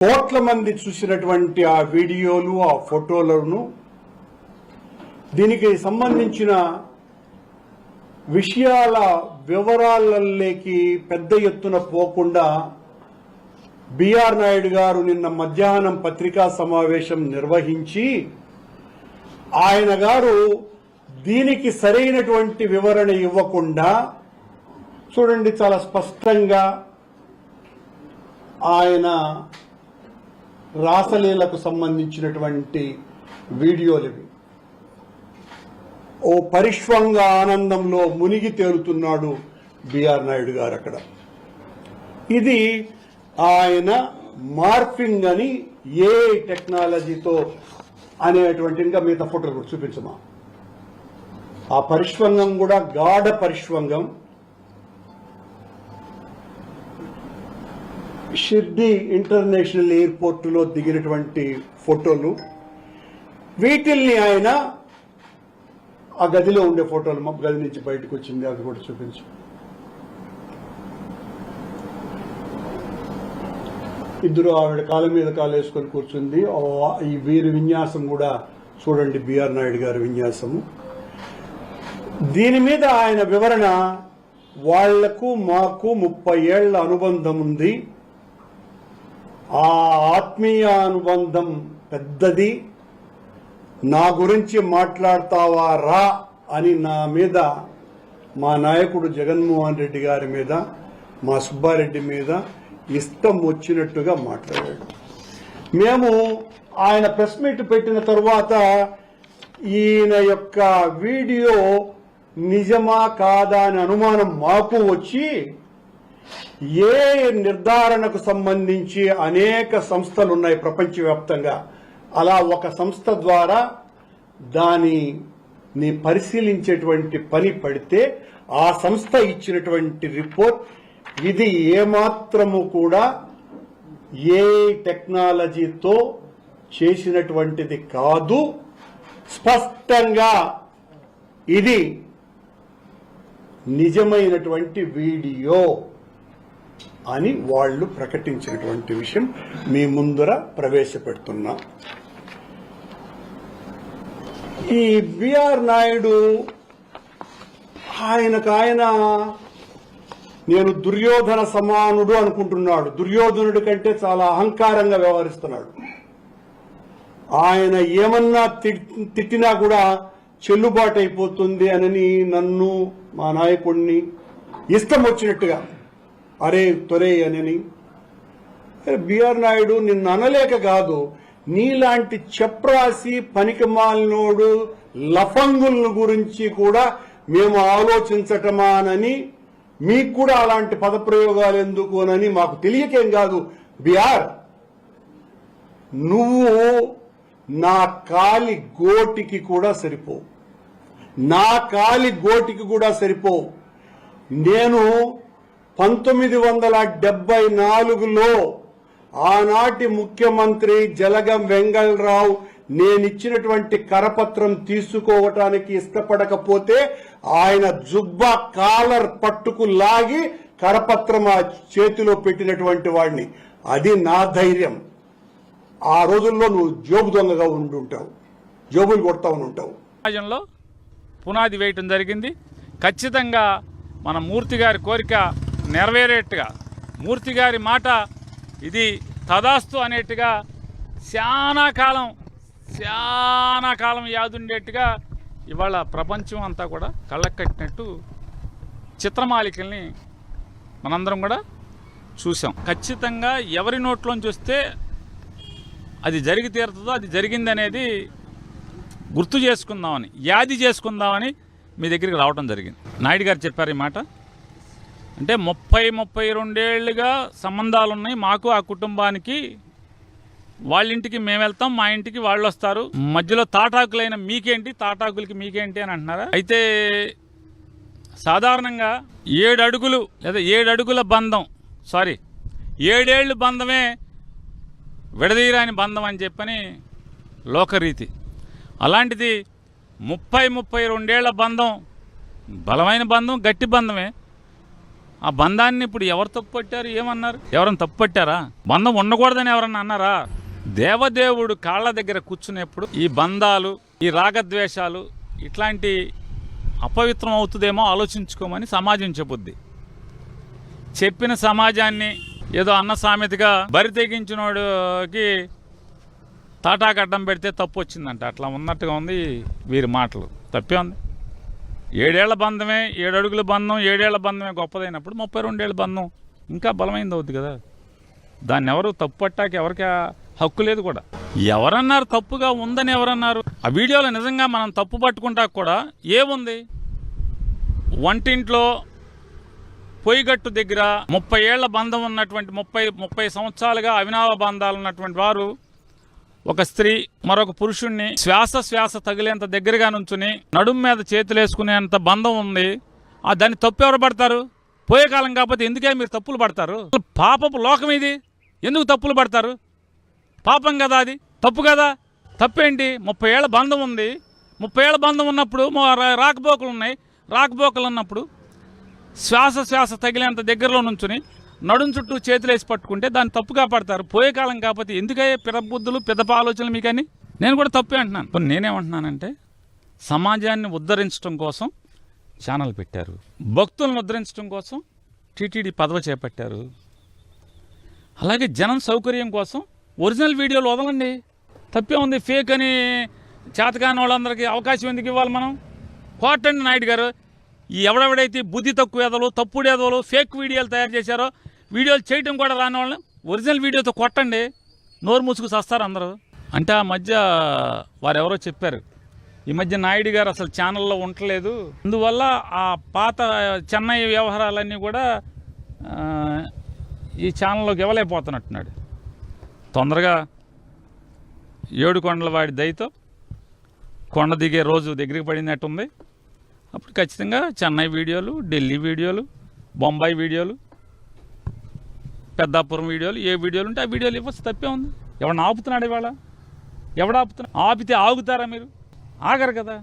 కోట్ల మంది చూసినటువంటి ఆ వీడియోలు, ఆ ఫోటోలను, దీనికి సంబంధించిన విషయాల వివరాలలోకి పెద్ద ఎత్తున పోకుండా బిఆర్ నాయుడు గారు నిన్న మధ్యాహ్నం పత్రికా సమావేశం నిర్వహించి ఆయన గారు దీనికి సరైనటువంటి వివరణ ఇవ్వకుండా, చూడండి చాలా స్పష్టంగా ఆయన రాసలీలకు సంబంధించినటువంటి వీడియోలు ఇవి. ఓ పరిష్వంగ ఆనందంలో మునిగి తేలుతున్నాడు బిఆర్ నాయుడు గారు అక్కడ. ఇది ఆయన మార్ఫింగ్ అని ఏ టెక్నాలజీతో అనేటువంటి, ఇంకా మిగతా ఫోటోలు కూడా చూపించమా. ఆ పరిష్వంగం కూడా గాఢ పరిష్వంగం. షిర్డీ ఇంటర్నేషనల్ ఎయిర్పోర్టులో దిగినటువంటి ఫోటోలు. వీటిల్ని ఆయన ఆ గదిలో ఉండే ఫోటోలు, మా గది నుంచి బయటకు వచ్చింది, అది కూడా చూపించు. ఇద్దరు ఆవిడ కాళ్ళ మీద కాలు వేసుకొని కూర్చుంది. ఈ వీరి విన్యాసం కూడా చూడండి, బిఆర్ నాయుడు గారి విన్యాసము. దీని మీద ఆయన వివరణ, వాళ్లకు మాకు 30 ఏళ్ల అనుబంధం ఉంది, ఆ ఆత్మీయ అనుబంధం పెద్దది, నా గురించి మాట్లాడతావా రా అని నా మీద, మా నాయకుడు జగన్మోహన్ రెడ్డి గారి మీద, మా సుబ్బారెడ్డి మీద ఇష్టం వచ్చినట్టుగా మాట్లాడాడు. మేము ఆయన ప్రెస్ మీట్ పెట్టిన తరువాత ఈయన యొక్క వీడియో నిజమా కాదా అని అనుమానం మాకు వచ్చి, ఏ నిర్ధారణకు సంబంధించి అనేక సంస్థలు ఉన్నాయి ప్రపంచవ్యాప్తంగా, అలా ఒక సంస్థ ద్వారా దానిని పరిశీలించేటువంటి పని పడితే ఆ సంస్థ ఇచ్చినటువంటి రిపోర్ట్ ఇది ఏమాత్రము కూడా ఏ టెక్నాలజీతో చేసినటువంటిది కాదు, స్పష్టంగా ఇది నిజమైనటువంటి వీడియో అని వాళ్ళు ప్రకటించినటువంటి విషయం మీ ముందర ప్రవేశపెడుతున్నా. ఈ బిఆర్ నాయుడు ఆయన నేను దుర్యోధన సమానుడు అనుకుంటున్నాడు. దుర్యోధనుడి కంటే చాలా అహంకారంగా వ్యవహరిస్తున్నాడు. ఆయన ఏమన్నా తిట్టినా కూడా చెల్లుబాటు అయిపోతుంది అని నన్ను, మా నాయకుడిని ఇష్టం వచ్చినట్టుగా అరే తొరే అని. బిఆర్ నాయుడు నిన్ను అనలేక కాదు, నీలాంటి చెప్రాసి పనికిమాలినోడు లఫంగుల గురించి కూడా మేము ఆలోచించటమానని, మీకు కూడా అలాంటి పదప్రయోగాలు ఎందుకోనని మాకు తెలియకేం కాదు. బిఆర్, నువ్వు నా కాలి గోటికి కూడా సరిపోవు, నా కాలి గోటికి కూడా సరిపోవు. నేను 1974లో ఆనాటి ముఖ్యమంత్రి జలగం వెంగళరావు నేనిచ్చినటువంటి కరపత్రం తీసుకోవటానికి ఇష్టపడకపోతే ఆయన జుబ్బా కాలర్ పట్టుకు లాగి కరపత్రం ఆ చేతిలో పెట్టినటువంటి వాడిని. అది నా ధైర్యం. ఆ రోజుల్లో నువ్వు జోబు దొంగగా ఉండుంటావు, జోబులు కొడతా ఉంటావు. సమాజంలో పునాది వేయటం జరిగింది. ఖచ్చితంగా మన మూర్తి గారి కోరిక నెరవేరేట్టుగా, మూర్తి గారి మాట ఇది తదాస్తు అనేట్టుగా చాలా కాలం యాదుండేట్టుగా ఇవాళ ప్రపంచం అంతా కూడా కళ్ళకు కట్టినట్టు చిత్రమాలికల్ని మనందరం కూడా చూసాం. ఖచ్చితంగా ఎవరి నోట్లోంచి వస్తే అది జరిగి తీరుతుందో అది జరిగిందనేది గుర్తు చేసుకుందామని, యాది చేసుకుందామని మీ దగ్గరికి రావడం జరిగింది. నాయుడు గారు చెప్పారు ఈ మాట. అంటే 32 ఏళ్ళుగా సంబంధాలు ఉన్నాయి మాకు, ఆ కుటుంబానికి. వాళ్ళ ఇంటికి మేము వెళ్తాం, మా ఇంటికి వాళ్ళు వస్తారు, మధ్యలో తాటాకులైన మీకేంటి, తాటాకులకి మీకేంటి అని అంటున్నారా? అయితే సాధారణంగా 7 అడుగులు లేదా 7 అడుగుల బంధం, 7 ఏళ్ళు బంధమే విడదీయరాని బంధం అని చెప్పని లోకరీతి. అలాంటిది 32 ఏళ్ల బంధం, బలమైన బంధం, గట్టి బంధమే. ఆ బంధాన్ని ఇప్పుడు ఎవరు తప్పు పట్టారు? ఏమన్నారు? ఎవరైనా తప్పు పట్టారా? బంధం ఉండకూడదని ఎవరన్నా అన్నారా? దేవదేవుడు కాళ్ళ దగ్గర కూర్చునేప్పుడు ఈ బంధాలు, ఈ రాగద్వేషాలు ఇట్లాంటి అపవిత్రం అవుతుందేమో ఆలోచించుకోమని సమాజం చెబుద్ది. చెప్పిన సమాజాన్ని ఏదో అన్న సామెతగా బరి తెగించినోడికి తాటాకడ్డం పెడితే తప్పు వచ్చిందంట. అట్లా ఉన్నట్టుగా ఉంది వీరి మాటలు. తప్పే ఉంది. 7 ఏళ్ల బంధమే, 7 అడుగుల బంధం, 7 ఏళ్ల బంధమే గొప్పదైనప్పుడు 32 ఏళ్ల బంధం ఇంకా బలమైంది అవుతుంది కదా. దాన్ని ఎవరు తప్పు పట్టాక ఎవరికి హక్కు లేదు కూడా. ఎవరన్నారు తప్పుగా ఉందని? ఎవరన్నారు? ఆ వీడియోలో నిజంగా మనం తప్పు పట్టుకుంటా కూడా ఏముంది? వంటింట్లో పొయ్యిగట్టు దగ్గర 30 ఏళ్ల బంధం ఉన్నటువంటి 30 సంవత్సరాలుగా అవినావ బంధాలు ఉన్నటువంటి వారు ఒక స్త్రీ మరొక పురుషుణ్ణి శ్వాస తగిలేంత దగ్గరగా నుంచుని నడుం మీద చేతులేసుకునేంత బంధం ఉంది. దాన్ని తప్పు ఎవరు పడతారు? పోయే కాలం కాకపోతే ఎందుకే మీరు తప్పులు పడతారు? పాపపు లోకం ఇది. ఎందుకు తప్పులు పడతారు? పాపం కదా, అది తప్పు కదా. తప్పేంటి? 30 ఏళ్ల బంధం ఉంది. 30 ఏళ్ల బంధం ఉన్నప్పుడు రాకపోకలు ఉన్నాయి. రాకపోకలు ఉన్నప్పుడు శ్వాస తగిలేంత దగ్గరలో నుంచుని నడుం చుట్టూ చేతులేసి పట్టుకుంటే దాన్ని తప్పుగా పడతారు. పోయే కాలం కాకపోతే ఎందుకయ్యే పిరబుద్ధులు, పెదప ఆలోచనలు మీకని? నేను కూడా తప్పే అంటున్నాను. నేనేమంటున్నానంటే సమాజాన్ని ఉద్ధరించడం కోసం ఛానల్ పెట్టారు, భక్తులను ఉద్ధరించడం కోసం టీటీడీ పదవి చేపట్టారు. అలాగే జనం సౌకర్యం కోసం ఒరిజినల్ వీడియోలు వదలండి. తప్పే ఉంది. ఫేక్ అని చేతకాని వాళ్ళందరికీ అవకాశం ఎందుకు ఇవ్వాలి మనం? కోటండి నాయుడు గారు. ఈ ఎవడెవడైతే బుద్ధి తక్కువ ఎదలు, తప్పుడు ఎదలు, ఫేక్ వీడియోలు తయారు చేశారో, వీడియోలు చేయటం కూడా రాని వాళ్ళని ఒరిజినల్ వీడియోతో కొట్టండి. నోరు మూసుకు చస్తారు అందరూ. అంటే ఆ మధ్య వారెవరో చెప్పారు, ఈ మధ్య నాయుడు గారు అసలు ఛానల్లో ఉండలేదు, అందువల్ల ఆ పాత చెన్నై వ్యవహారాలన్నీ కూడా ఈ ఛానల్లోకి ఇవ్వలేకపోతున్నట్టున్నాడు. తొందరగా 7 కొండల వాడి దయతో కొండ దిగే రోజు దగ్గరికి పడినట్టుంది. అప్పుడు ఖచ్చితంగా చెన్నై వీడియోలు, ఢిల్లీ వీడియోలు, బొంబాయి వీడియోలు, పెద్దాపురం వీడియోలు, ఏ వీడియోలు ఉంటే ఆ వీడియోలు ఇవ్వచ్చు. తప్పే ఉంది. ఎవడన్నా ఆపుతున్నాడు ఇవాళ? ఆపితే ఆగుతారా మీరు? ఆగరు కదా.